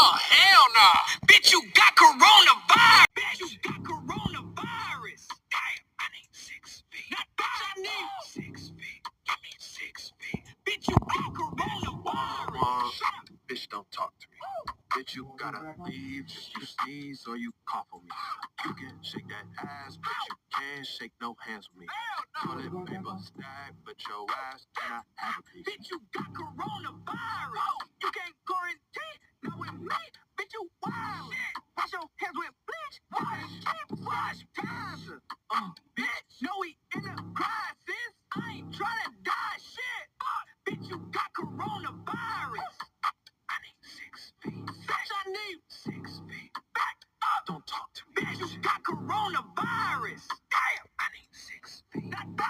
Oh, hell no. Bitch, you got coronavirus. Bitch, you got coronavirus. Damn, I need 6 feet. Not bitch, I need 6 feet. I need 6 feet. Bitch, you got coronavirus. Shut up. Bitch, don't talk to me. Bitch, you gotta leave if you sneeze or you cough on me. You can shake that ass, but you can't shake no hands with me. Toilet paper stack, but your ass cannot have a piece. Bitch, you got coronavirus. You can't quarantine, not with me. Bitch, you wild. Wash your hands with bleach. Wash, wash, times. Bitch, no, we in a crisis. I ain't trying to